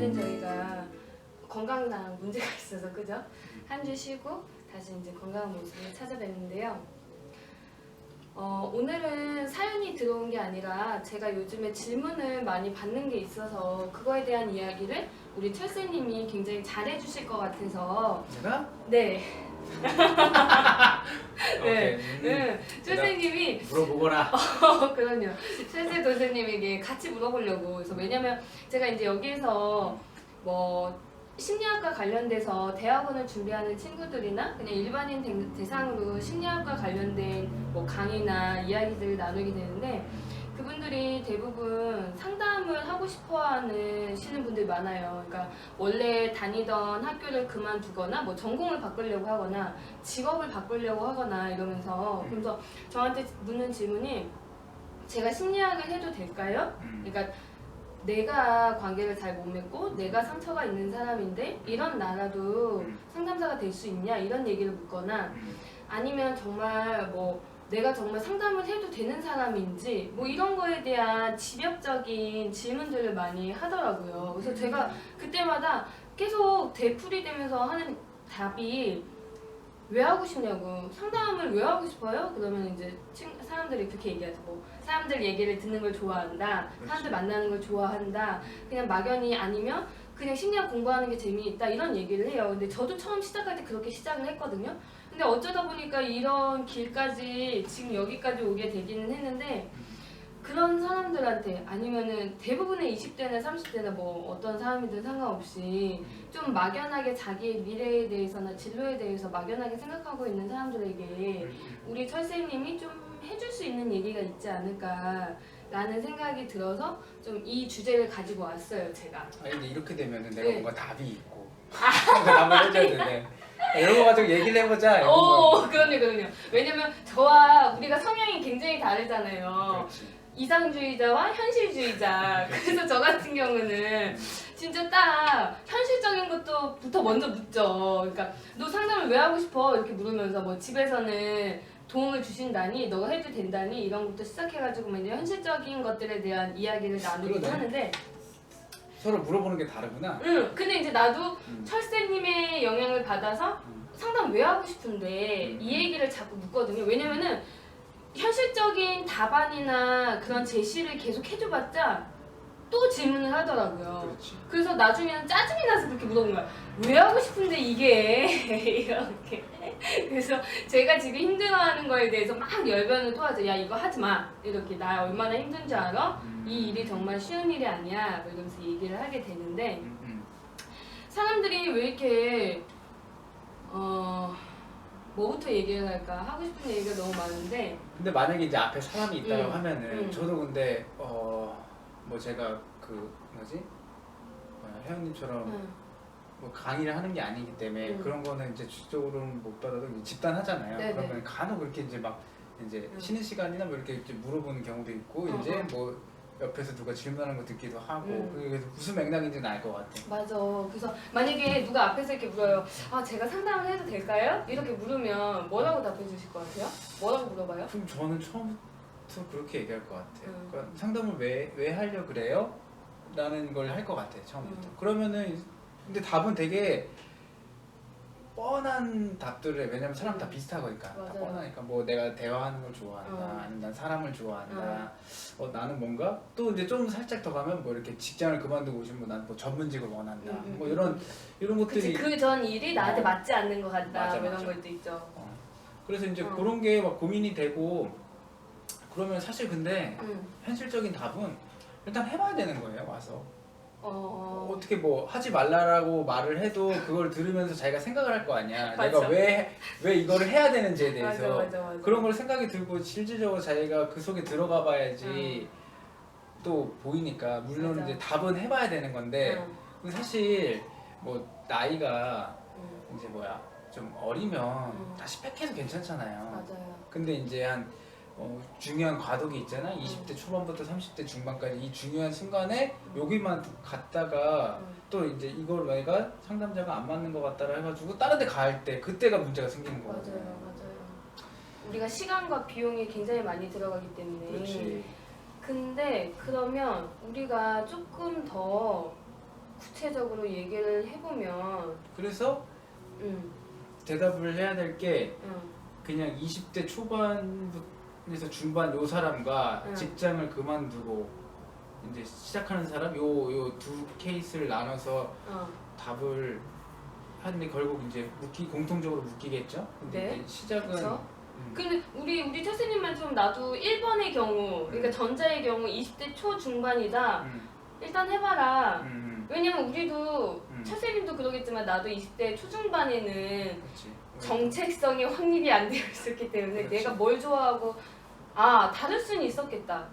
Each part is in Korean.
오늘은 저희가 건강상 문제가 있어서 그죠? 한 주 쉬고 다시 이제 건강한 모습을 찾아뵙는데요. 오늘은 사연이 들어온 게 아니라 제가 요즘에 질문을 많이 받는 게 있어서 그거에 대한 이야기를 우리 철새님이 굉장히 잘해주실 것 같아서. 제가? 네. 오케이. 네. 철새님이 물어보거라. 그럼요. 철새 도생님에게 같이 물어보려고. 그래서 왜냐면 제가 이제 여기에서 뭐 심리학과 관련돼서 대학원을 준비하는 친구들이나 그냥 일반인 대상으로 심리학과 관련된 뭐 강의나 이야기들을 나누게 되는데 그분들이 대부분 상담을 하고 싶어하는 분들이 많아요. 그러니까 원래 다니던 학교를 그만두거나 뭐 전공을 바꾸려고 하거나 직업을 바꾸려고 하거나 이러면서 그래서 저한테 묻는 질문이 제가 심리학을 해도 될까요? 그러니까 내가 관계를 잘 못 맺고 내가 상처가 있는 사람인데 이런 나라도 상담사가 될 수 있냐 이런 얘기를 묻거나 아니면 정말 뭐 내가 정말 상담을 해도 되는 사람인지 뭐 이런 거에 대한 지엽적인 질문들을 많이 하더라고요. 그래서 제가 그때마다 계속 되풀이되면서 하는 답이 왜 하고 싶냐고, 상담을 왜 하고 싶어요? 그러면 이제 사람들이 그렇게 얘기하죠. 뭐 사람들 얘기를 듣는 걸 좋아한다, 그렇지. 사람들 만나는 걸 좋아한다, 그냥 막연히 아니면 그냥 심리학 공부하는 게 재미있다 이런 얘기를 해요. 근데 저도 처음 시작할 때 그렇게 시작을 했거든요. 근데 어쩌다 보니까 이런 길까지 지금 여기까지 오게 되기는 했는데 그런 사람들한테 아니면은 대부분의 20대나 30대나 뭐 어떤 사람이든 상관없이 좀 막연하게 자기의 미래에 대해서나 진로에 대해서 막연하게 생각하고 있는 사람들에게 우리 철새님이 좀 해줄 수 있는 얘기가 있지 않을까라는 생각이 들어서 좀 이 주제를 가지고 왔어요, 제가. 아니 근데 이렇게 되면은 내가 네. 뭔가 답이 있고 뭔가 답을 해줘야 되는데 이런 거 가지고 얘기를 해보자. 이런 오, 거. 그럼요. 왜냐면 저와 우리가 성향이 굉장히 다르잖아요. 그렇지. 이상주의자와 현실주의자. 그래서 저 같은 경우는 진짜 딱 현실적인 것부터 먼저 묻죠. 그러니까 너 상담을 왜 하고 싶어? 이렇게 물으면서 뭐 집에서는 도움을 주신다니, 너가 해도 된다니 이런 것부터 시작해가지고 이제 현실적인 것들에 대한 이야기를 나누기도 그러네. 하는데 서로 물어보는 게 다르구나. 근데 이제 나도 철새님의 영향을 받아서 상담 왜 하고 싶은데 이 얘기를 자꾸 묻거든요. 왜냐면은 현실적인 답안이나 그런 제시를 계속 해줘봤자 또 질문을 하더라고요. 그렇지. 그래서 나중에는 짜증이 나서 그렇게 물어본 거야. 왜 하고 싶은데 이게 이렇게. 그래서 제가 지금 힘들어하는 거에 대해서 막 열변을 토하죠. 야 이거 하지 마. 이렇게 나 얼마나 힘든 줄 알아? 이 일이 정말 쉬운 일이 아니야. 뭐 이러면서 얘기를 하게 되는데 사람들이 왜 이렇게 뭐부터 얘기를 할까? 하고 싶은 얘기가 너무 많은데 근데 만약에 이제 앞에 사람이 있다고 하면은 저도 저도 근데 뭐 제가 그 뭐지 혜연님처럼 뭐 강의를 하는 게 아니기 때문에 그런 거는 이제 주적으로는 못 받아도 집단하잖아요. 네네. 그러면 간혹 그렇게 이제 막 이제 쉬는 시간이나 뭐 이렇게 이제 물어보는 경우도 있고 이제 뭐 옆에서 누가 질문하는 거 듣기도 하고 그래서 무슨 맥락인지는 알 것 같아. 맞아. 그래서 만약에 누가 앞에서 이렇게 물어요. 아 제가 상담을 해도 될까요? 이렇게 물으면 뭐라고 답해 주실 것 같아요? 뭐라고 물어봐요? 그럼 저는 처음부터 그렇게 얘기할 것 같아요. 그러니까 상담을 왜 하려 그래요? 라는 걸 할 것 같아요. 처음부터. 그러면은 근데 답은 되게 뻔한 답들을 왜냐면 사람 다 비슷하거니까 다 맞아요. 뻔하니까 뭐 내가 대화하는 걸 좋아한다 아니면 난 사람을 좋아한다 나는 뭔가 또 이제 좀 살짝 더 가면 뭐 이렇게 직장을 그만두고 오신 분 난 뭐 전문직을 원한다 뭐 이런 것들이 그 전 일이 나한테 맞지 않는 것 같다. 맞아, 뭐 이런 맞아. 것도 있죠. 그래서 이제 그런 게 막 고민이 되고 그러면 사실 근데 현실적인 답은 일단 해봐야 되는 거예요 와서. 어떻게 뭐 하지 말라라고 말을 해도 그걸 들으면서 자기가 생각을 할 거 아니야. 맞아. 내가 왜 이거를 해야 되는지에 대해서 맞아. 그런 걸 생각이 들고 실질적으로 자기가 그 속에 들어가 봐야지 또 보이니까 물론 맞아. 이제 답은 해봐야 되는 건데 근데 사실 뭐 나이가 이제 좀 어리면 다시 팩해도 괜찮잖아요. 맞아요. 근데 이제 한 중요한 과도기 있잖아. 20대 초반부터 30대 중반까지 이 중요한 순간에 여기만 갔다가 또 이제 이걸 내가 상담자가 안 맞는 것 같다라 해가지고 다른 데 갈 때 그때가 문제가 생기는 거거든. 맞아요. 우리가 시간과 비용이 굉장히 많이 들어가기 때문에. 그렇지. 근데 그러면 우리가 조금 더 구체적으로 얘기를 해보면 그래서 대답을 해야 될 게 그냥 20대 초반에서 중반 요 사람과 직장을 그만두고 이제 시작하는 사람 요 두 케이스를 나눠서 답을 하는데 결국 이제 공통적으로 묶이겠죠? 근데 네. 이제 시작은 그쵸? 근데 우리 철수님만 좀 나도 1번의 경우, 그러니까 전자의 경우 20대 초중반이다. 일단 해봐라. 왜냐면 우리도 철수님도 그러겠지만 나도 20대 초중반에는 그렇지. 정체성이 확립이 안 되어 있었기 때문에 그렇지. 내가 뭘 좋아하고 다를 수는 있었겠다.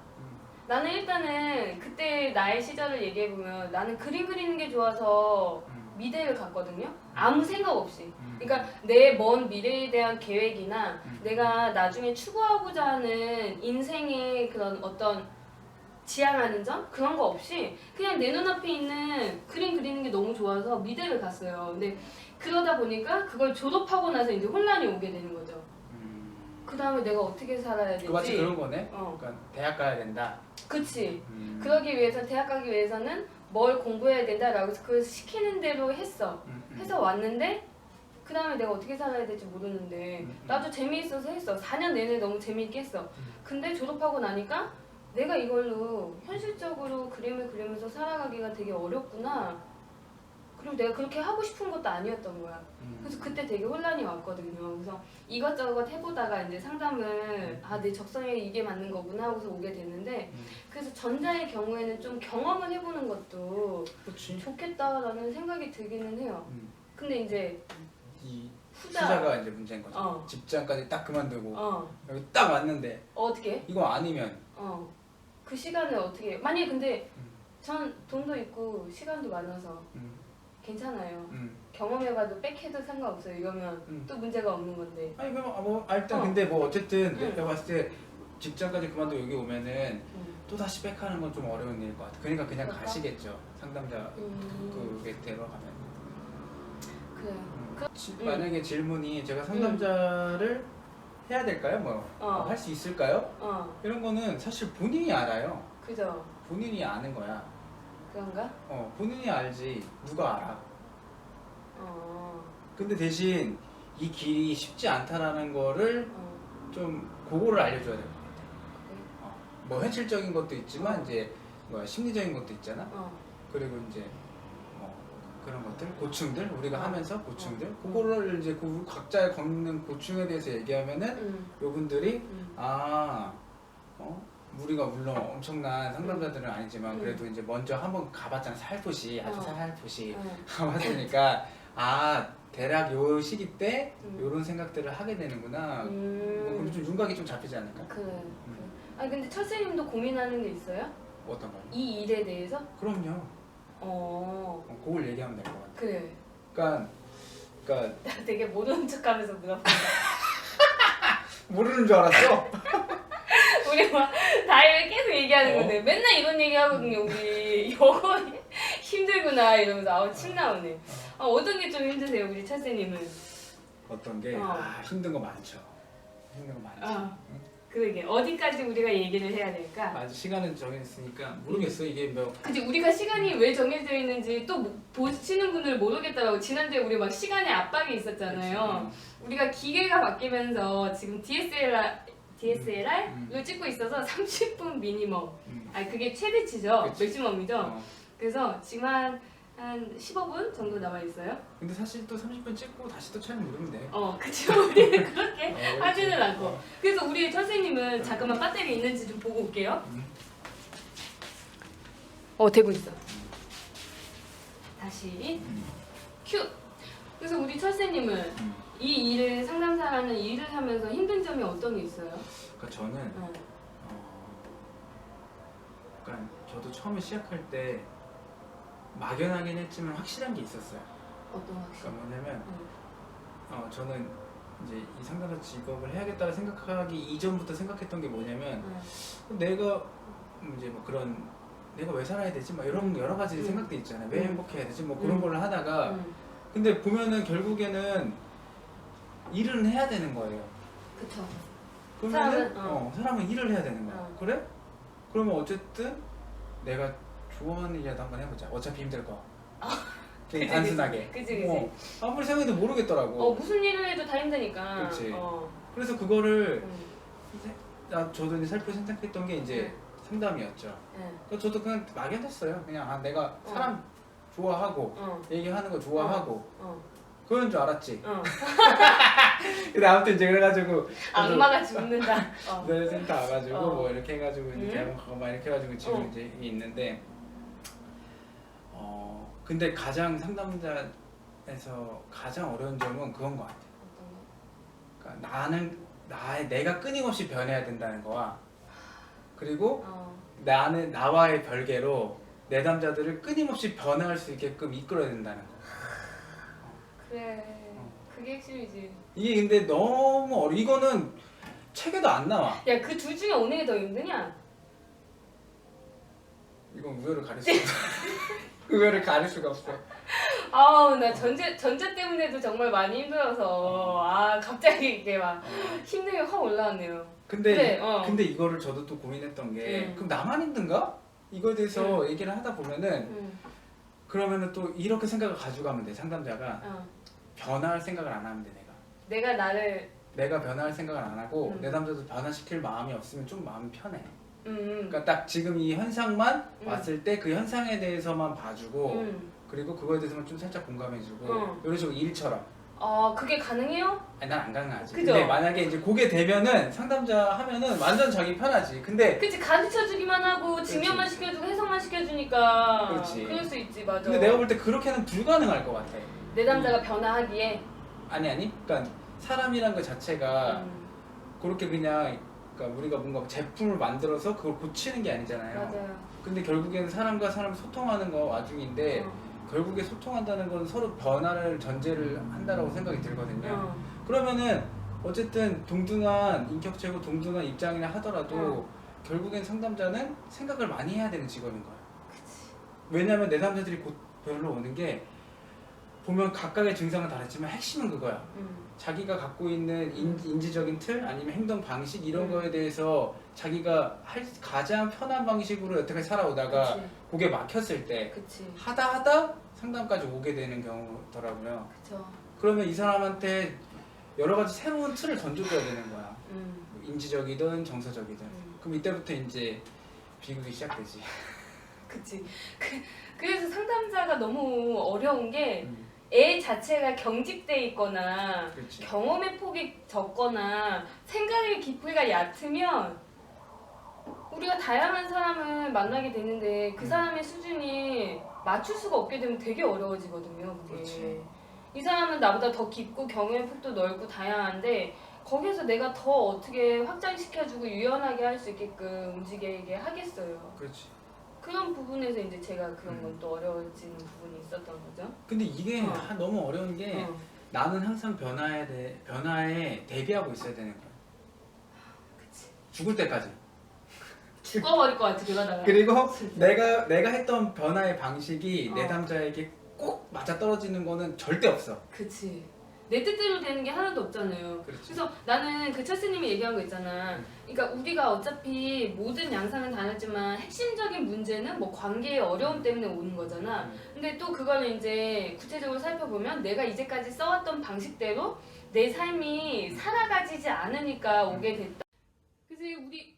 나는 일단은 그때 나의 시절을 얘기해보면 나는 그림 그리는 게 좋아서 미대를 갔거든요. 아무 생각 없이. 그러니까 내 먼 미래에 대한 계획이나 내가 나중에 추구하고자 하는 인생의 그런 어떤 지향하는 점? 그런 거 없이 그냥 내 눈앞에 있는 그림 그리는 게 너무 좋아서 미대를 갔어요. 근데 그러다 보니까 그걸 졸업하고 나서 이제 혼란이 오게 되는 거죠. 그 다음에 내가 어떻게 살아야 되지? 마치 그런 거네. 그러니까 대학 가야 된다. 그치. 그러기 위해서 대학 가기 위해서는 뭘 공부해야 된다라고 해서 그 시키는 대로 했어. 해서 왔는데 그 다음에 내가 어떻게 살아야 될지 모르는데 나도 재미있어서 했어. 4년 내내 너무 재미있게 했어. 근데 졸업하고 나니까 내가 이걸로 현실적으로 그림을 그리면서 살아가기가 되게 어렵구나. 그리고 내가 그렇게 하고 싶은 것도 아니었던 거야. 그래서 그때 되게 혼란이 왔거든요. 그래서 이것저것 해보다가 이제 상담을 내 적성에 이게 맞는 거구나 하고서 오게 됐는데 그래서 전자의 경우에는 좀 경험을 해보는 것도 그치. 좋겠다라는 생각이 들기는 해요. 근데 이제 이 후자. 후자가 이제 문제인 거죠. 직장까지 딱 그만두고 여기 딱 왔는데 어떻게? 이거 아니면 그 시간을 어떻게 만약에 근데 전 돈도 있고 시간도 많아서 괜찮아요. 경험해봐도 빽해도 상관없어요. 이러면 또 문제가 없는 건데. 아니 그럼 일단 근데 뭐 어쨌든 내가 봤을 때 직장까지 그만두고 여기 오면은 또 다시 백하는 건 좀 어려운 일일 것 같아. 그러니까 그냥 그럴까? 가시겠죠. 상담자 그게 데려가면. 그래. 만약에 질문이 제가 상담자를 해야 될까요? 뭐 할 수 있을까요? 이런 거는 사실 본인이 알아요. 그죠. 본인이 아는 거야. 그런가? 본인이 알지 누가 알아. 근데 대신 이 길이 쉽지 않다라는 거를 좀 그거를 알려줘야 될 것 같아. 뭐 현실적인 것도 있지만 이제 뭐 심리적인 것도 있잖아. 그리고 이제 뭐 그런 것들 고충들 우리가 하면서 고충들 그거를 이제 각자의 겪는 고충에 대해서 얘기하면은 요분들이 우리가 물론 엄청난 상담자들은 아니지만 그래도 이제 먼저 한번 가봤잖아. 살포시 아주 살포시 가봤으니까 대략 요 시기 때 요런 생각들을 하게 되는구나. 그럼 좀 윤곽이 좀 잡히지 않을까? 그래. 아니 근데 철새님도 고민하는 게 있어요? 어떤 거요? 이 일에 대해서? 그럼요. 그걸 얘기하면 될 것 같아. 그래. 그러니까 나 되게 모르는 척하면서 물어본다. 모르는 줄 알았어? 우리 막 다이를 계속 얘기하는 건데 맨날 이런 얘기 하거든요. 우리 이거 힘들구나 이러면서 침 나오네. 어떤 게 좀 힘드세요, 우리 철새님은? 어떤 게 힘든 거 많죠. 힘든 거 많지. 그러게 어디까지 우리가 얘기를 해야 될까? 아직 시간은 정했으니까 모르겠어. 이게 뭐 그치 우리가 시간이 왜 정해져 있는지 또 보시는 분들 모르겠더라고. 지난주에 우리 막 시간에 압박이 있었잖아요. 우리가 기계가 바뀌면서 지금 DSLR로 찍고 있어서 30분 미니멈. 그게 최대치죠. 맥시멈이죠. 그래서 지금 한 15분 정도 남아 있어요. 근데 사실 또 30분 찍고 다시 또 촬영 누르면 돼. 그쵸. 우리는 그렇게 하지는 않고. 그래서 우리 선생님은 잠깐만 배터리 있는지 좀 보고 올게요. 되고 있어. 다시 큐. 그래서 우리 철새님은 이 일을 상담사라는 일을 하면서 힘든 점이 어떤 게 있어요? 그러니까 저는 그러니까 저도 처음에 시작할 때 막연하긴 했지만 확실한 게 있었어요. 어떤 확실? 그러니까 뭐냐면 저는 이제 이 상담사 직업을 해야겠다고 생각하기 이전부터 생각했던 게 뭐냐면 내가 이제 뭐 그런 내가 왜 살아야 되지? 막 이런 여러 가지 생각도 있잖아요. 왜 행복해야 되지? 뭐 그런 걸 하다가 근데 보면은 결국에는 일은 해야 되는 거예요. 그쵸. 그러면은 사람은 일을 해야 되는 거야. 그래? 그러면 어쨌든 내가 좋아하는 일이라도 한번 해보자. 어차피 힘들 거. 되게 단순하게. 그치. 아무리 생각해도 모르겠더라고. 무슨 일을 해도 다 힘드니까. 그렇지. 그래서 그거를 저도 이제 살펴 선택했던 게 이제 상담이었죠. 그래서 저도 그냥 막연했어요. 그냥 내가 사람 좋아하고 얘기하는 거 좋아하고 그런 줄 알았지. 근데 아무튼 이제 그래가지고 악마가 죽는다. 네, 센터 와가지고 뭐 이렇게 해가지고 이제 대학원 가고 막 이렇게 해가지고 지금 이제 있는데 근데 가장 상담자에서 가장 어려운 점은 그건 것 같아요. 그러니까 내가 끊임없이 변해야 된다는 거와 그리고 나와의 별개로 내담자들을 끊임없이 변화할 수 있게끔 이끌어야 된다는 거. 그래. 그게 핵심이지. 이게 근데 너무 이거는 책에도 안 나와. 야, 그 둘 중에 어느 게 더 힘드냐? 이건 우열을 가릴 수가 없어. 우열을 가릴 수가 없어. 나 전자 때문에도 정말 많이 힘들어서 갑자기 이게 막 힘든 게 확 올라왔네요. 근데 이거를 저도 또 고민했던 게 그럼 나만 힘든가? 이거에 대해서 얘기를 하다 보면은 그러면은 또 이렇게 생각을 가져가면 돼. 상담자가 변화할 생각을 안 하면 돼. 내가 변화할 생각을 안 하고 내담자도 변화시킬 마음이 없으면 좀 마음이 편해. 그러니까 딱 지금 이 현상만 왔을 때 그 현상에 대해서만 봐주고 그리고 그거에 대해서만 좀 살짝 공감해주고 이런 식으로 일처럼. 그게 가능해요? 아니 난 안 가능하지. 그죠? 근데 만약에 이제 그게 되면은 상담자 하면은 완전 자기 편하지. 근데 그치, 가르쳐주기만 하고 증명만 시켜주고 해석만 시켜주니까 그렇지. 그럴 수 있지. 맞아. 근데 내가 볼 때 그렇게는 불가능할 것 같아. 내담자가 변화하기에. 아니 그러니까 사람이란 것 자체가 그렇게 그냥 그러니까 우리가 뭔가 제품을 만들어서 그걸 고치는 게 아니잖아요. 맞아요. 근데 결국에는 사람과 사람 소통하는 거 와중인데 결국에 소통한다는 건 서로 변화를 전제를 한다라고 생각이 들거든요. 그러면은 어쨌든 동등한 인격체고 동등한 입장이라 하더라도 결국엔 상담자는 생각을 많이 해야 되는 직업인 거야. 그치. 왜냐면 내담자들이 곧 별로 오는 게 보면 각각의 증상은 다르지만 핵심은 그거야. 자기가 갖고 있는 인지적인 틀 아니면 행동 방식 이런 거에 대해서 자기가 가장 편한 방식으로 여태까지 살아오다가 그치. 그게 막혔을 때 그치. 하다 상담까지 오게 되는 경우더라고요. 그쵸. 그러면 이 사람한테 여러 가지 새로운 틀을 던져줘야 되는 거야. 인지적이든 정서적이든. 그럼 이때부터 이제 비극이 시작되지. 그치. 그래서 상담자가 너무 어려운 게 애 자체가 경직돼 있거나 그렇지. 경험의 폭이 적거나 생각의 깊이가 얕으면 우리가 다양한 사람을 만나게 되는데 그 사람의 수준이 맞출 수가 없게 되면 되게 어려워지거든요. 그게. 그렇지. 이 사람은 나보다 더 깊고 경험의 폭도 넓고 다양한데 거기에서 내가 더 어떻게 확장시켜주고 유연하게 할 수 있게끔 움직이게 하겠어요. 그렇지. 그런 부분에서 이제 제가 그런 건 또 어려워지는 부분이 있었던 거죠. 근데 이게 너무 어려운 게 나는 항상 변화에 대비하고 있어야 되는 거야. 그치. 죽을 때까지. 죽어버릴 것 같아 그러다가. 그리고 내가 했던 변화의 방식이 내담자에게 꼭 맞아 떨어지는 거는 절대 없어. 그치. 내 뜻대로 되는 게 하나도 없잖아요. 그렇지. 그래서 나는 그 철수님이 얘기한 거 있잖아. 그러니까 우리가 어차피 모든 양상은 다르지만 핵심적인 문제는 뭐 관계의 어려움 때문에 오는 거잖아. 근데 또 그거는 이제 구체적으로 살펴보면 내가 이제까지 써왔던 방식대로 내 삶이 살아가지지 않으니까 오게 됐다. 그래서 우리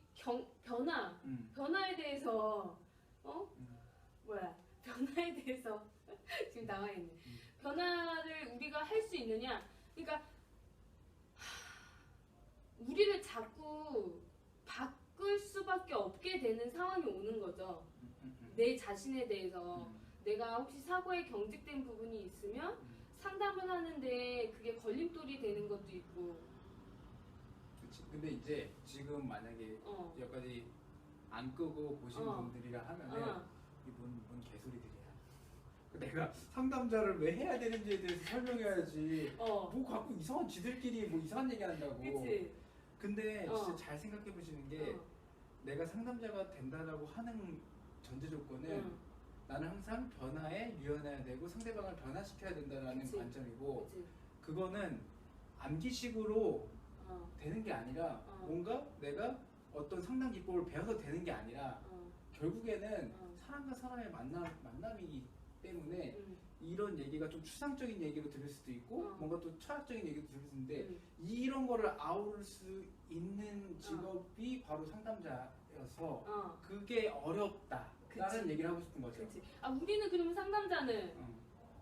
변화에 대해서 변화에 대해서 지금 당황했네. 변화를 우리가 할 수 있느냐? 그러니까 우리를 자꾸 바꿀 수밖에 없게 되는 상황이 오는 거죠. 내 자신에 대해서 내가 혹시 사고에 경직된 부분이 있으면 상담을 하는데 그게 걸림돌이 되는 것도 있고. 그렇지. 근데 이제 지금 만약에 여기까지 안 끄고 보신 분들이라 하면은 뭔 개소리들이야. 내가 상담자를 왜 해야 되는지에 대해서 설명해야지. 뭐 갖고 이상한 지들끼리 뭐 이상한 얘기 한다고. 그치? 근데 진짜 잘 생각해 보시는 게 내가 상담자가 된다라고 하는 전제 조건은 나는 항상 변화에 유연해야 되고 상대방을 변화시켜야 된다라는 그치? 관점이고 그치? 그거는 암기식으로 되는 게 아니라 뭔가 내가 어떤 상담 기법을 배워서 되는 게 아니라 결국에는 사람과 사람의 만남이기 때문에 이런 얘기가 좀 추상적인 얘기로 들릴 수도 있고 뭔가 또 철학적인 얘기도 들릴 수 있는데 이런 거를 아우를 수 있는 직업이 바로 상담자여서 그게 어렵다 라는 얘기를 하고 싶은 거죠. 그치. 아 우리는 그러면 상담자는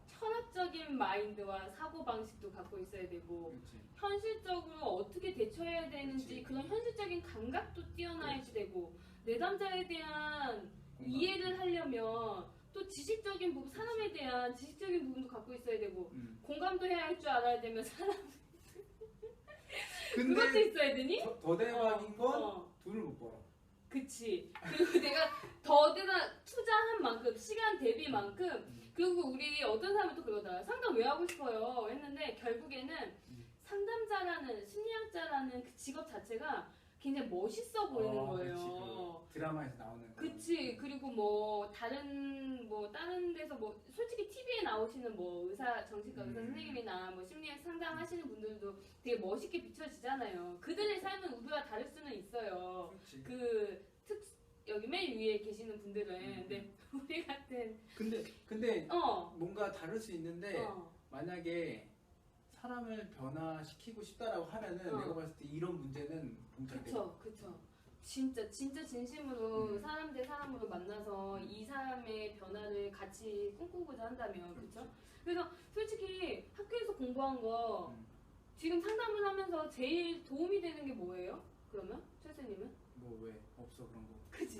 철학적인 마인드와 사고방식도 갖고 있어야 되고 그치. 현실적으로 어떻게 대처해야 되는지 그치. 그런 현실적인 감각도 뛰어나야 되고 내담자에 대한 이해를 하려면 또 지식적인 부분, 사람에 대한 지식적인 부분도 갖고 있어야 되고 공감도 해야 할 줄 알아야 되면 사람 그것도 있어야 되니? 더 대박인 건 돈을 못 벌어. 그치. 그리고 내가 더 대단 투자한 만큼 시간 대비만큼 그리고 우리 어떤 사람이 또 그러더라. 상담 왜 하고 싶어요? 했는데 결국에는 상담자라는 심리학자라는 그 직업 자체가 굉장히 멋있어 보이는 거예요. 그치, 그 드라마에서 나오는. 그치. 그리고 뭐 다른 데서 뭐 솔직히 TV에 나오시는 뭐 의사 정신과 의사 선생님이나 뭐 심리학 상담하시는 분들도 되게 멋있게 비춰지잖아요. 그들의 삶은 우리와 다를 수는 있어요. 그치. 여기 맨 위에 계시는 분들은 근데 우리 같은 근데 뭔가 다를 수 있는데 만약에 사람을 변화시키고 싶다라고 하면은 내가 봤을 때 이런 문제는 봉착돼. 그쵸. 진짜 진심으로 사람 대 사람으로 만나서 이 사람의 변화를 같이 꿈꾸고자 한다면 그쵸? 그래서 솔직히 학교에서 공부한 거 지금 상담을 하면서 제일 도움이 되는 게 뭐예요? 그러면? 최선님은? 뭐 왜? 없어 그런 거. 그치?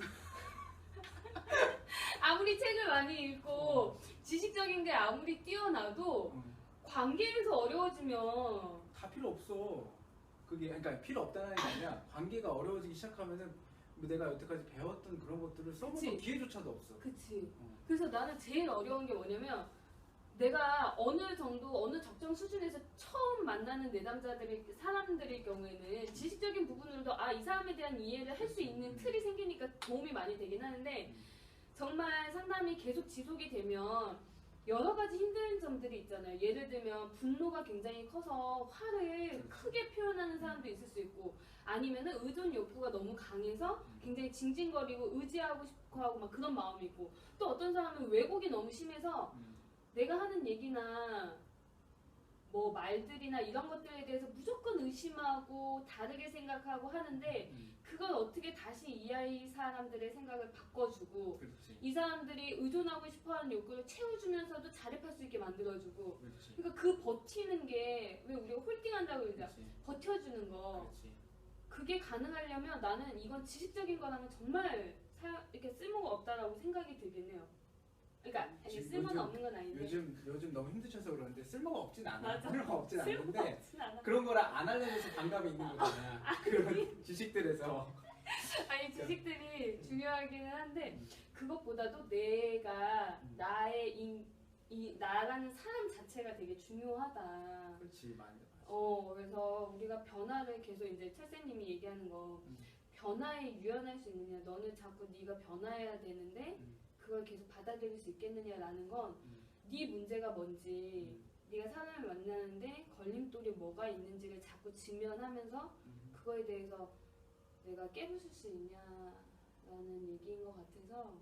아무리 책을 많이 읽고 지식적인 게 아무리 뛰어나도 관계에서 어려워지면 다 필요 없어. 그게 그러니까 필요 없다는 게 아니라 관계가 어려워지기 시작하면은 뭐 내가 여태까지 배웠던 그런 것들을 써볼 기회조차도 없어. 그치. 그래서 나는 제일 어려운 게 뭐냐면 내가 어느 적정 수준에서 처음 만나는 사람들의 경우에는 지식적인 부분으로도 이 사람에 대한 이해를 할 수 있는 틀이 생기니까 도움이 많이 되긴 하는데 정말 상담이 계속 지속이 되면 여러 가지 힘든 점들이 있잖아요. 예를 들면 분노가 굉장히 커서 화를 크게 표현하는 사람도 있을 수 있고 아니면은 의존 욕구가 너무 강해서 굉장히 징징거리고 의지하고 싶고 하고 막 그런 마음이 있고 또 어떤 사람은 왜곡이 너무 심해서 내가 하는 얘기나 뭐 말들이나 이런 것들에 대해서 무조건 의심하고 다르게 생각하고 하는데 그걸 어떻게 다시 이 아이 사람들의 생각을 바꿔주고 그렇지. 이 사람들이 의존하고 싶어하는 욕구를 채워주면서도 자립할 수 있게 만들어주고 그렇지. 그러니까 그 버티는 게 왜 우리가 홀딩한다고 그러잖아. 그렇지. 버텨주는 거 그렇지. 그게 가능하려면 나는 이건 지식적인 거라면 정말 이렇게 쓸모가 없다라고 생각이 들긴 해요. 그러니까 쓸모는 없는 건 아닌데 요즘 너무 힘드셔서 그러는데 쓸모가 없진 않아. 맞아. 쓸모가 없진 않는데 않아. 그런 거를 안 하려면서 반감이 있는 거잖아. 그런 지식들에서. 아니 지식들이 중요하기는 한데 그것보다도 내가 나라는 사람 자체가 되게 중요하다. 그렇지, 맞아. 그래서 우리가 변화를 계속 이제 철새님이 얘기하는 거 변화에 유연할 수 있느냐. 너는 자꾸 네가 변화해야 되는데 그걸 계속 받아들일 수 있겠느냐라는 건 네 문제가 뭔지 네가 사람을 만나는데 걸림돌이 뭐가 있는지를 자꾸 직면하면서 그거에 대해서 내가 깨부술 수 있냐라는 얘기인 것 같아서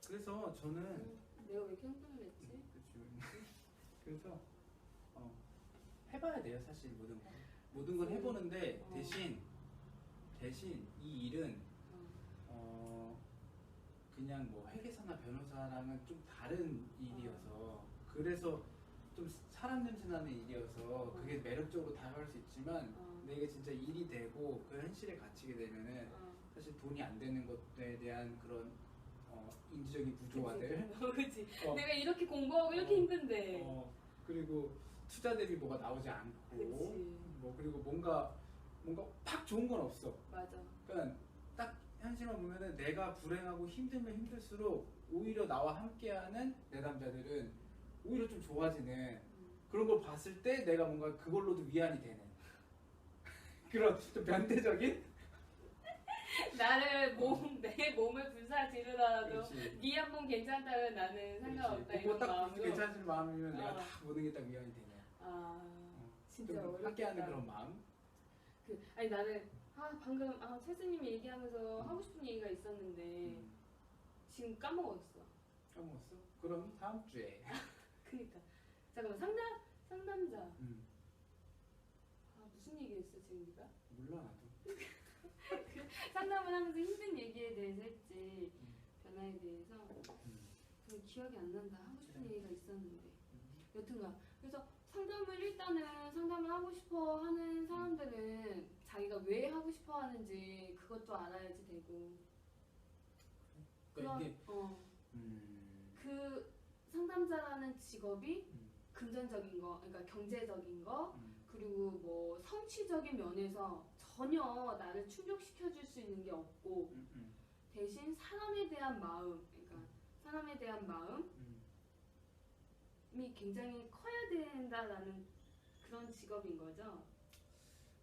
그래서 저는 내가 왜 이렇게 흥분을 했지? 그렇죠. 그래서 해봐야 돼요 사실 모든 걸 해보는데 대신 이 일은 그냥 뭐 회계사나 변호사랑은 좀 다른 일이어서 그래서 좀 사람 냄새 나는 일이어서 그게 매력적으로 다가갈 수 있지만 근데 이게 진짜 일이 되고 그 현실에 갇히게 되면은 사실 돈이 안 되는 것에 대한 그런 인지적인 부조화들 그치. 내가 이렇게 공부하고 이렇게 힘든데 그리고 투자 대비 뭐가 나오지 않고 뭐 그리고 뭔가 팍 좋은 건 없어. 맞아. 그러니까 딱 현실만 보면은 내가 불행하고 힘들면 힘들수록 오히려 나와 함께하는 내담자들은 오히려 좀 좋아지는 그런 걸 봤을 때 내가 뭔가 그걸로도 위안이 되는 그런 좀 변태적인 나를 내 몸을 불사지르더라도 네 한 몸 괜찮다면 나는 상관없다 이런 마음으로 괜찮은 마음이면 내가 다 모든 게 다 위안이 되네. 진짜 어렵다. 함께하는 그런 마음. 아니 나는 방금 최수님이 얘기하면서 하고 싶은 얘기가 있었는데 지금 까먹었어. 까먹었어? 그럼 다음 주에. 그니까 잠깐만 상담자. 아 무슨 얘기했어 지금 네가? 몰라 나도. 상담을 하면서 힘든 얘기에 대해서 했지. 변화에 대해서. 기억이 안 난다. 하고 싶은 얘기가 있었는데. 여튼간 그래서 일단은 상담을 하고 싶어 하는 사람들은 자기가 왜 하고 싶어 하는지 그것도 알아야지 되고. 그러니까 이게 그 상담자라는 직업이 금전적인 거, 그러니까 경제적인 거, 그리고 뭐 성취적인 면에서 전혀 나를 충족시켜 줄 수 있는 게 없고 대신 사람에 대한 마음, 그러니까 사람에 대한 마음이 굉장히 커야 된다라는 그런 직업인 거죠.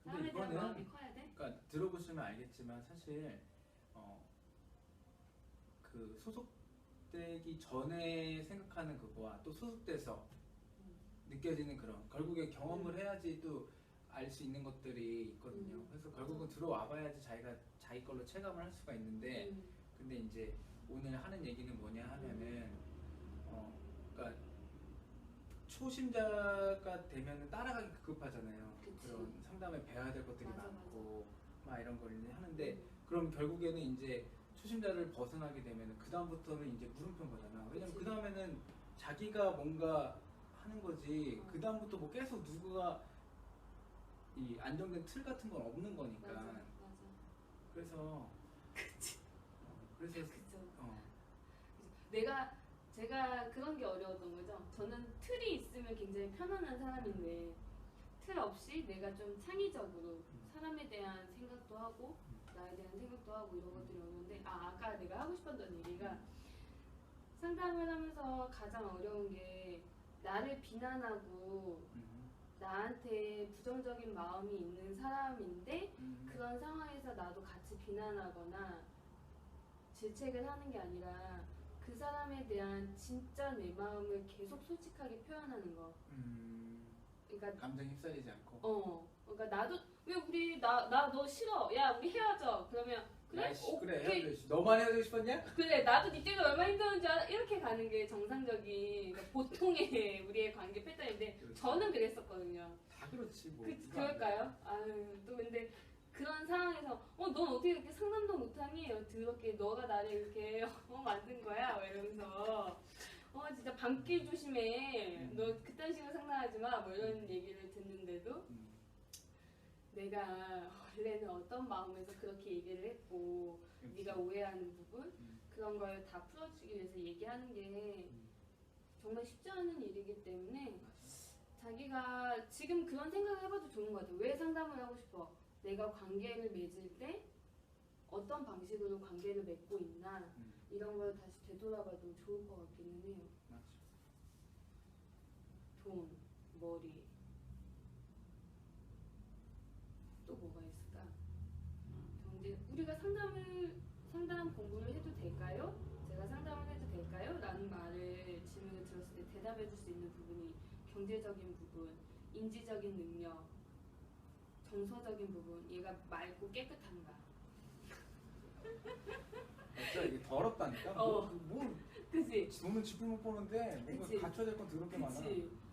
사람에 대한 마음이 커야 돼? 그러니까 들어보시면 알겠지만 사실 그 소속되기 전에 생각하는 그거와 또 소속돼서 느껴지는 그런 결국에 경험을 해야지 또 알 수 있는 것들이 있거든요. 그래서 결국은 들어와 봐야지 자기가 자기 걸로 체감을 할 수가 있는데 근데 이제 오늘 하는 얘기는 뭐냐 하면은 그러니까 초심자가 되면 따라가기 급급하잖아요. 그치. 그런 상담에 배워야 될 것들이 맞아, 많고 막 이런 걸 이제 하는데 그럼 결국에는 이제 초심자를 벗어나게 되면 그 다음부터는 이제 물음표인 거잖아. 왜냐면 그 다음에는 자기가 뭔가 하는 거지. 그 다음부터 뭐 계속 누구가 이 안정된 틀 같은 건 없는 거니까. 맞아. 그래서 그치. 그래서 그쵸. 제가 그런 게 어려웠던 거죠. 저는 틀이 있으면 굉장히 편안한 사람인데 틀 없이 내가 좀 창의적으로 사람에 대한 생각도 하고 나에 대한 생각도 하고 이런 것들이 어려운데 아까 내가 하고 싶었던 얘기가 상담을 하면서 가장 어려운 게 나를 비난하고 나한테 부정적인 마음이 있는 사람인데 그런 상황에서 나도 같이 비난하거나 질책을 하는 게 아니라 그 사람에 대한 진짜 내 마음을 계속 솔직하게 표현하는 거. 그러니까 감정에 휩싸이지 않고. 그러니까 나도 왜 나 너 싫어. 야 우리 헤어져. 그러면 그래. 그래 헤어져. 너만 헤어지고 싶었냐? 그래 나도 니 때문에 얼마나 힘들었는지 알아? 이렇게 가는 게 정상적인 그러니까 보통의 우리의 관계 패턴인데 그렇지. 저는 그랬었거든요. 다 그렇지 뭐. 그럴까요? 아유 또 근데 그런 상황에서 넌 어떻게 이렇게 상담도 못하니? 더럽게 너가 나를 이렇게 만든 거야? 뭐 이러면서 진짜 밤길 조심해. 너 그딴 식으로 상담하지 마. 뭐 이런 얘기를 듣는데도 내가 원래는 어떤 마음에서 그렇게 얘기를 했고 네가 오해하는 부분 그런 걸 다 풀어주기 위해서 얘기하는 게 정말 쉽지 않은 일이기 때문에 자기가 지금 그런 생각을 해봐도 좋은 것 같아요. 왜 상담을 하고 싶어? 내가 관계를 맺을 때 어떤 방식으로 관계를 맺고 있나 이런 걸 다시 되돌아봐도 좋을 것 같기는 해요. 맞아. 돈, 머리 또 뭐가 있을까? 경제 우리가 상담 공부를 해도 될까요? 제가 상담을 해도 될까요? 라는 질문을 들었을 때 대답해 줄 수 있는 부분이 경제적인 부분, 인지적인 능력, 정서적인 부분, 얘가 맑고 깨끗한가? 진짜 이게 더럽다니까. 그치? 돈은 지불 못 보는데 뭔가 그치? 갖춰야 될 건 더럽게 많아.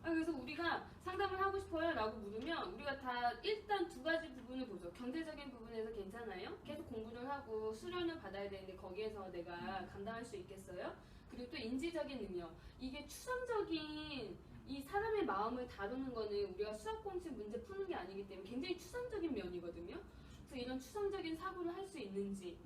그래서 우리가 상담을 하고 싶어요? 라고 물으면 우리가 다 일단 두 가지 부분을 보죠. 경제적인 부분에서 괜찮아요? 계속 공부를 하고 수련을 받아야 되는데 거기에서 내가 감당할 수 있겠어요? 그리고 또 인지적인 능력. 이게 추상적인 이 사람의 마음을 다루는 거는 우리가 수학 공식 문제 푸는 게 아니기 때문에 굉장히 추상적인 면이거든요. 그래서 이런 추상적인 사고를 할 수 있는지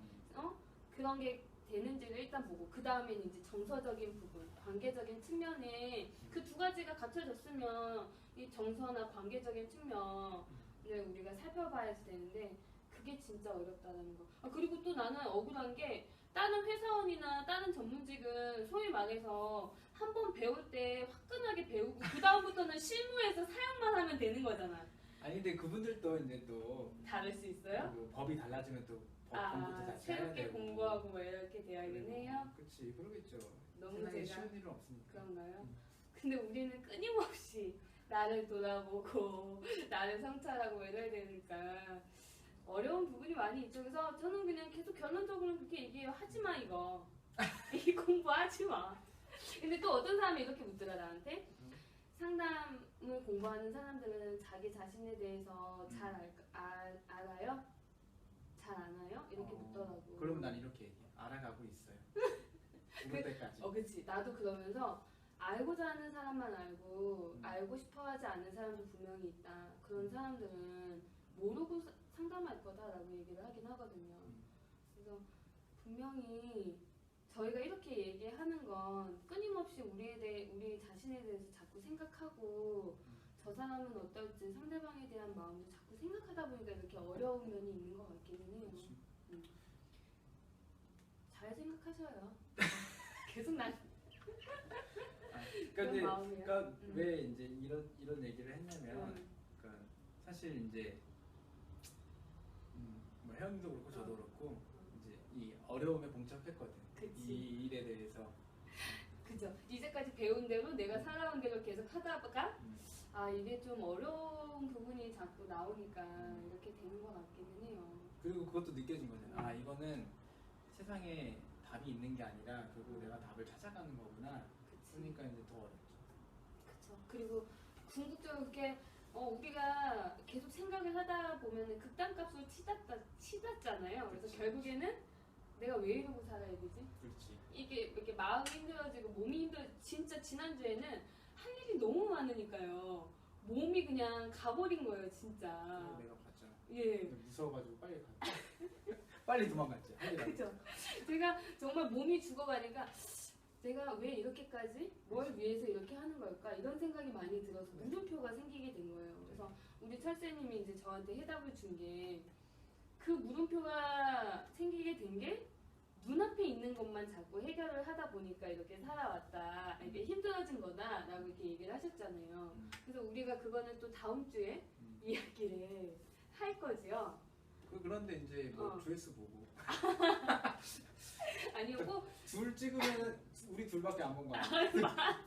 그런 게 되는지를 일단 보고 그 다음에는 이제 정서적인 부분, 관계적인 측면에 그 두 가지가 갖춰졌으면 이 정서나 관계적인 측면을 우리가 살펴봐야 되는데 그게 진짜 어렵다는 거. 그리고 또 나는 억울한 게 다른 회사원이나 다른 전문직은 소위 말해서 한 번 배울 때 화끈하게 배우고 그 다음부터는 실무에서 사용만 하면 되는 거잖아. 아니 근데 그분들도 이제 또 다를 수 있어요? 뭐 법이 달라지면 또 법 공부도 다시 해야 새롭게 되고 공부하고 뭐 이렇게 되어야긴 해요. 그치 그러겠죠. 너무 세상에 제가 쉬운 일은 없으니까. 그런가요? 근데 우리는 끊임없이 나를 돌아보고 나를 성찰하고 이래야 되니까 어려운 부분이 많이 있죠. 그래서 저는 그냥 계속 결론적으로 그렇게 얘기해요. 하지마 이거. 이 공부하지 마. 근데 또 어떤 사람이 이렇게 묻더라 나한테. 상담을 공부하는 사람들은 자기 자신에 대해서 잘 알아요? 잘 아나요? 이렇게 묻더라고. 그럼 난 이렇게 얘기해. 알아가고 있어요. 죽을 때까지. 그치. 나도 그러면서 알고자 하는 사람만 알고 알고 싶어하지 않는 사람도 분명히 있다. 그런 사람들은 모르고 상담할 거다라고 얘기를 하긴 하거든요. 그래서 분명히 저희가 이렇게 얘기하는 건 끊임없이 우리 자신에 대해서 자꾸 생각하고 저 사람은 어떨지 상대방에 대한 마음도 자꾸 생각하다 보니까 이렇게 어려운 면이 있는 것 같기는 해요. 잘 생각하셔요. 계속 난 그러니까 왜 이제 이런 얘기를 했냐면, 그러니까 사실 이제 뭐 혜영도 그렇고 저도 그렇고 이제 이 어려움에 봉착했거든. 그치. 이 일에 대해서. 그죠. 이제까지 배운 대로 내가 살아온 대로 계속 하다가 아 이게 좀 어려운 부분이 자꾸 나오니까 이렇게 되는 것 같기는 해요. 그리고 그것도 느껴진 거잖아. 아 이거는 세상에 답이 있는 게 아니라 결국 내가 답을 찾아가는 거구나. 그치. 그러니까 이제 더 어렵죠. 그쵸. 그리고 궁극적으로 이렇게 우리가 계속 생각을 하다 보면 극단값으로 치닫잖아요. 그래서 그치. 결국에는 내가 왜 이러고 살아야 되지? 그렇지. 이게 이렇게 마음이 힘들어지고 몸이 진짜 지난주에는 할 일이 너무 많으니까요. 몸이 그냥 가버린 거예요, 진짜. 내가 봤잖아. 예. 무서워가지고 빨리 갔다. 빨리 도망갔지. 그죠. 제가 정말 몸이 죽어가니까 내가 왜 이렇게까지 뭘 위해서 이렇게 하는 걸까 이런 생각이 많이 들어서 물음표가 생기게 된 거예요. 그래서 우리 철새님이 이제 저한테 해답을 준 게 그 물음표가 생기게 된 게 눈앞에 있는 것만 자꾸 해결을 하다 보니까 이렇게 살아왔다. 이게 힘들어진 거다라고 이렇게 얘기를 하셨잖아요. 그래서 우리가 그거는 또 다음 주에 이야기를 할 거지요. 그런데 이제 뭐 조회수 보고 아니요 꼭 둘 찍으면 우리 둘밖에 안 본 거 아니야?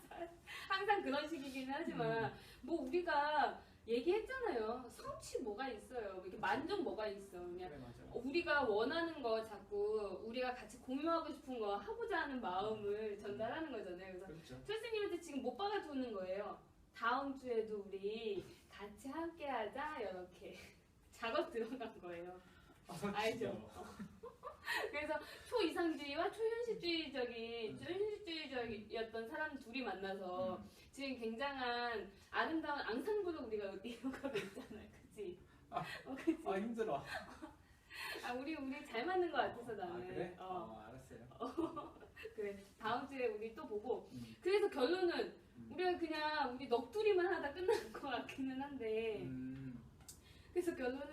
항상 그런 식이기는 하지만 뭐 우리가 얘기했잖아요. 성취 뭐가 있어요. 이렇게 만족 뭐가 있어. 그냥 그래, 맞아. 우리가 원하는 거 자꾸 우리가 같이 공유하고 싶은 거 하고자 하는 마음을 전달하는 거잖아요. 그래서 그렇죠. 철수님한테 지금 못 박아주는 거예요. 다음 주에도 우리 같이 함께하자 이렇게 작업 들어간 거예요. 알죠? 그래서 초이상주의와 초현실주의였던 사람 둘이 만나서 지금 굉장한 아름다운 앙상블을 우리가 이어가고 있잖아요. 그치? 그치? 힘들어. 우리 잘 맞는 것 같아서 나는. 그래? 알았어요. 그래. 다음 주에 우리 또 보고. 그래서 결론은 우리가 그냥 우리 넋두리만 하다 끝날 것 같기는 한데. 그래서 결론은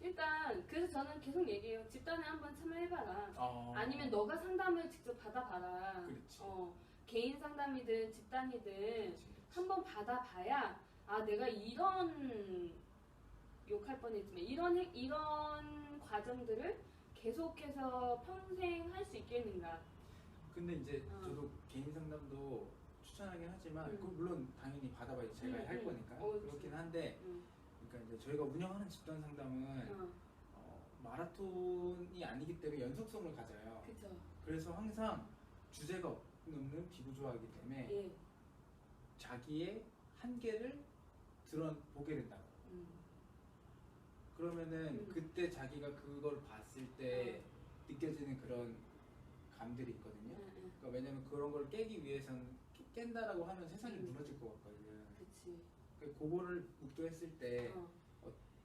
일단 그래서 저는 계속 얘기해요. 집단에 한번 참여해봐라. 아니면 너가 상담을 직접 받아봐라. 그렇지. 개인 상담이든 집단이든 그렇지. 한번 받아봐야 아 내가 이런 욕할 뻔했지만 이런 과정들을 계속해서 평생 할 수 있겠는가. 근데 이제 저도 개인 상담도 추천하긴 하지만 그 물론 당연히 받아봐야지 제가 할 거니까 그렇긴 한데 그러니까 이제 저희가 운영하는 집단 상담은 마라톤이 아니기 때문에 연속성을 가져요. 그쵸. 그래서 항상 주제가 없는 비구조화이기 때문에 예. 자기의 한계를 보게 된다. 그러면은 그때 자기가 그걸 봤을 때 느껴지는 그런 감들이 있거든요. 그러니까 왜냐면 그런 걸 깨기 위해서는 깬다라고 하면 세상이 무너질 것 같거든요. 그치. 그거를 묵도했을 때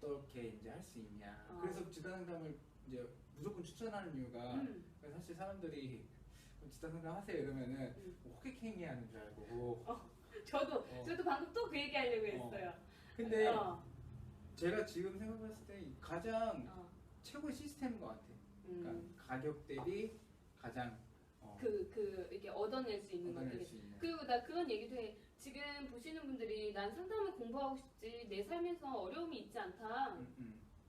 어떻게 이제 할 수 있냐. 그래서 집단 상담을 이제 무조건 추천하는 이유가 사실 사람들이 집단 상담 하세요 이러면은 호객행위 하는 줄 알고. 저도 방금 또 그 얘기 하려고 했어요. 근데 제가 지금 생각했을 때 가장 최고의 시스템인 것 같아요. 그러니까 가격 대비 가장 이렇게 얻어낼 수 있는 것들. 그리고 나 그런 얘기도 해. 지금 보시는 분들이 난 상담을 공부하고 싶지 내 삶에서 어려움이 있지 않다.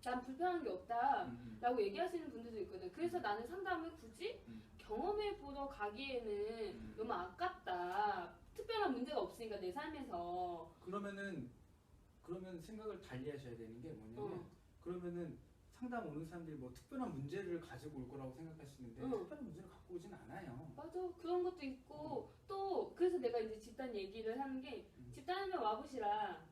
난 불편한 게 없다. 라고 얘기하시는 분들도 있거든. 그래서 나는 상담을 굳이 경험해 보러 가기에는 너무 아깝다. 특별한 문제가 없으니까 내 삶에서. 그러면 생각을 달리 하셔야 되는 게 뭐냐면 그러면은 상담 오는 사람들이 뭐 특별한 문제를 가지고 올 거라고 생각하시는데 특별한 문제를 갖고 오진 않아요. 맞아. 그런 것도 있고 또 그래서 내가 이제 집단 얘기를 하는 게 집단에 와보시라.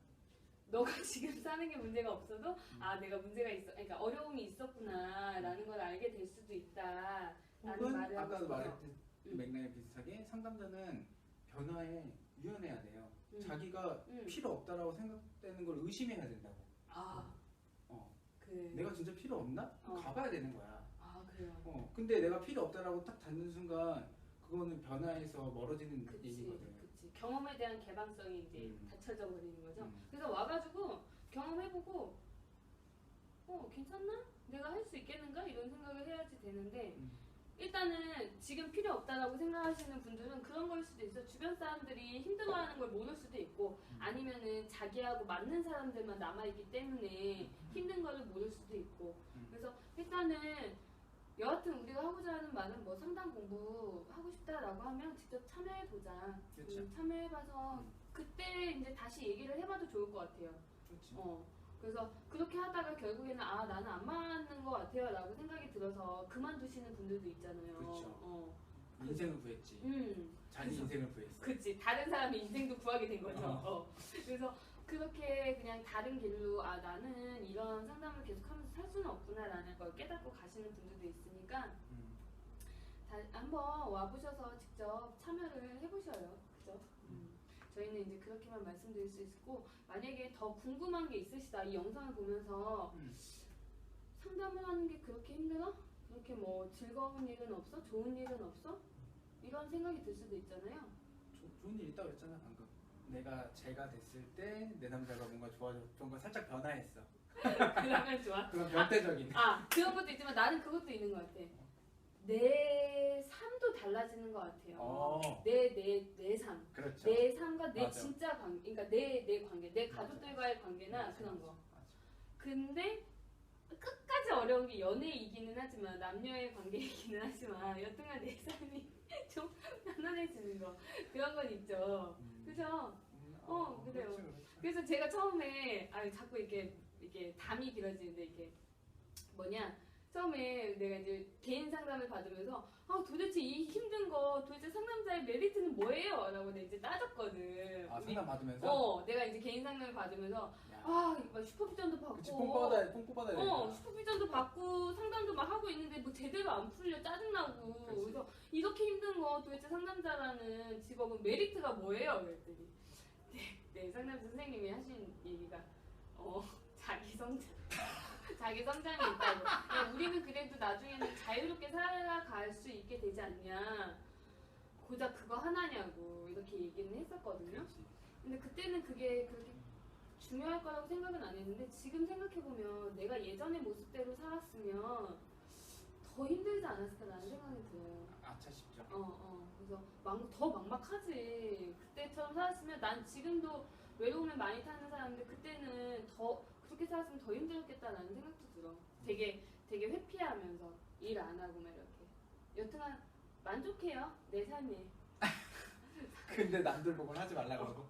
너가 지금 사는 게 문제가 없어도 아 내가 문제가 있어, 그러니까 어려움이 있었구나라는 걸 알게 될 수도 있다. 라는 말을 하고 아까도 싶어서. 말했듯 맥락에 비슷하게 상담자는 변화에 유연해야 돼요. 자기가 필요 없다라고 생각되는 걸 의심해야 된다고. 아, 그래. 내가 진짜 필요 없나? 가봐야 되는 거야. 아 그래요. 근데 내가 필요 없다라고 딱 닫는 순간 그거는 변화에서 멀어지는 얘기거든. 그치. 경험에 대한 개방성이 이제 닫혀져 버리는 거죠. 그래서 와가지고 경험해보고 괜찮나? 내가 할 수 있겠는가? 이런 생각을 해야지 되는데 일단은 지금 필요 없다라고 생각하시는 분들은 그런 걸 수도 있어. 주변 사람들이 힘들어하는 걸 모를 수도 있고 아니면은 자기하고 맞는 사람들만 남아있기 때문에 힘든 거를 모를 수도 있고 그래서 일단은 여하튼 우리가 하고자 하는 말은 뭐 상담 공부 하고 싶다라고 하면 직접 참여해보자. 그렇죠. 참여해봐서 그때 이제 다시 얘기를 해봐도 좋을 것 같아요. 그렇죠. 그래서 그렇게 하다가 결국에는 아 나는 안 맞는 것 같아요 라고 생각이 들어서 그만두시는 분들도 있잖아요. 그렇죠. 인생을 구했지. 자기 그래서, 인생을 구했어. 그치. 다른 사람의 인생도 구하게 된 거죠. 그래서 그렇게 그냥 다른 길로 아 나는 이런 상담을 계속하면서 살 수는 없구나 라는 걸 깨닫고 가시는 분들도 있으니까 한번 와보셔서 직접 참여를 해보셔요. 그죠? 저희는 이제 그렇게만 말씀드릴 수 있고 만약에 더 궁금한 게 있으시다 이 영상을 보면서 상담을 하는 게 그렇게 힘들어? 그렇게 뭐 즐거운 일은 없어? 좋은 일은 없어? 이런 생각이 들 수도 있잖아요. 좋은 일 있다고 했잖아 방금. 내가 제가 됐을 때 내 남자가 뭔가 좋아졌던 거 살짝 변화했어. 그러면 좋아. 그런 변태적인. 그런 것도 있지만 나는 그것도 있는 것 같아. 내 삶도 달라지는 것 같아요. 내 삶. 그렇죠. 내 삶과 내 맞아. 진짜 관계, 그러니까 내 관계, 내 가족들과의 관계나 맞아. 그런 거. 맞아. 근데 끝까지 어려운 게 연애이기는 하지만 남녀의 관계이기는 하지만 여튼간 내 삶이 좀 편안해지는 거 그런 건 있죠. 그죠? 그래요. 그렇죠. 그래서 제가 처음에 자꾸 이렇게 담이 길어지는데 이게 뭐냐 처음에 내가 이제 개인 상담을 받으면서 도대체 이 힘든 거 도대체 상담자의 메리트는 뭐예요? 라고 내가 이제 따졌거든. 상담 받으면서? 내가 이제 개인 상담을 받으면서 막 슈퍼비전도 받고 그치 뽕 뽑아야 돼. 슈퍼비전도 받고 상담도 막 하고 있는데 뭐 제대로 안 풀려 짜증나고 그치. 그래서 이렇게 힘든 거 도대체 상담자라는 직업은 메리트가 뭐예요? 그랬더니 네 상담 선생님이 하신 얘기가 자기 성장이 있다고. 우리는 그래도 나중에는 자유롭게 살아갈 수 있게 되지 않냐. 고작 그거 하나냐고 이렇게 얘기는 했었거든요. 그렇지. 근데 그때는 그게 그렇게 중요할 거라고 생각은 안 했는데 지금 생각해보면 내가 예전의 모습대로 살았으면 더 힘들지 않았을까라는 생각이 들어요. 아차 싶죠. 그래서 더 막막하지. 그때처럼 살았으면 난 지금도 외로움을 많이 타는 사람인데 그때는 더 그렇게 살았으면 더 힘들었겠다라는 생각도 들어. 되게 회피하면서 일 안 하고 막 이렇게. 여튼간 만족해요 내 삶에. 근데 남들 보고는 하지 말라 그러고.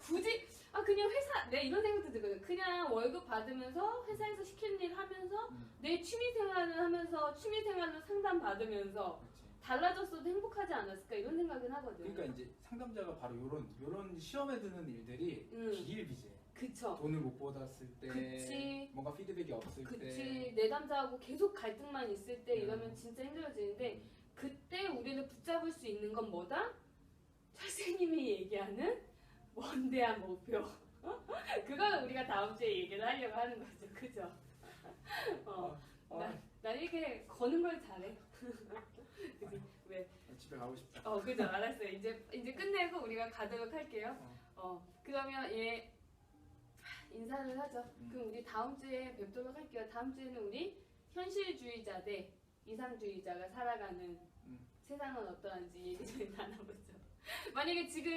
굳이 그냥 회사 내 이런 생각도 들거든. 그냥 월급 받으면서 회사에서 시키는 일 하면서 내 취미 생활을 하면서 취미 생활로 상담 받으면서 그렇지. 달라졌어도 행복하지 않았을까 이런 생각은 하거든. 그러니까 이제 상담자가 바로 요런 시험에 드는 일들이 비일비재. 그쵸. 돈을 못 받았을 때, 그치. 뭔가 피드백이 없을 때. 그치. 내 남자하고 계속 갈등만 있을 때 이러면 진짜 힘들어지는데 그때 우리를 붙잡을 수 있는 건 뭐다? 선생님이 얘기하는 원대한 목표. 그거는 우리가 다음 주에 얘기를 하려고 하는 거죠. 그죠? 난 이렇게 거는 걸 잘해. 그치? 왜? 집에 가고 싶다. 그죠? 알았어요. 이제 끝내고 우리가 가도록 할게요. 그러면 인사를 하죠. 그럼 우리 다음 주에 뵙도록 할게요. 다음 주에는 우리 현실주의자 대 이상주의자가 살아가는 세상은 어떠한지 얘기 좀 나눠보죠. 만약에 지금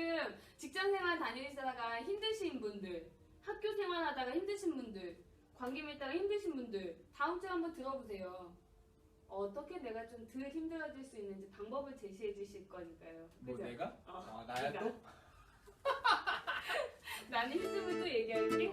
직장생활 다니시다가 힘드신 분들, 학교 생활하다가 힘드신 분들, 관계 맺다가 힘드신 분들 다음 주에 한번 들어보세요. 어떻게 내가 좀 덜 힘들어질 수 있는지 방법을 제시해 주실 거니까요. 뭐 그죠? 내가? 나야 또? 나는 힘듦을 또 얘기할게.